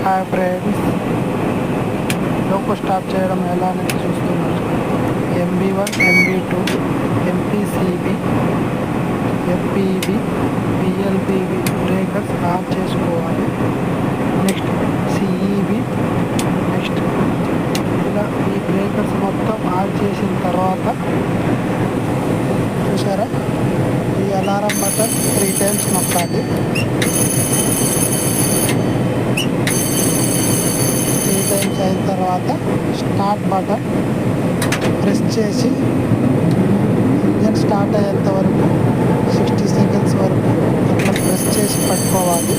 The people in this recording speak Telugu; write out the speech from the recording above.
హాయ్ ఫ్రెండ్స్, లోకో స్టార్ట్ చేయడం ఎలా అనేది చూస్తున్నారు. MB1, MB2, MPCB, FPB, PLPB breakers on చేసుకోవాలి. నెక్స్ట్ CEB, నెక్స్ట్ ఇలా ఈ బ్రేకర్స్ మొత్తం ఆన్ చేసిన తర్వాత చూసారా, ఈ అలారం బటన్ 3 times నొక్కాలి. 3 times అయిన తర్వాత స్టార్ట్ బటన్ ప్రెస్ చేసి ఇంజన్ స్టార్ట్ అయ్యేంత వరకు 60 seconds వరకు అట్లా ప్రెస్ చేసి పట్టుకోవాలి.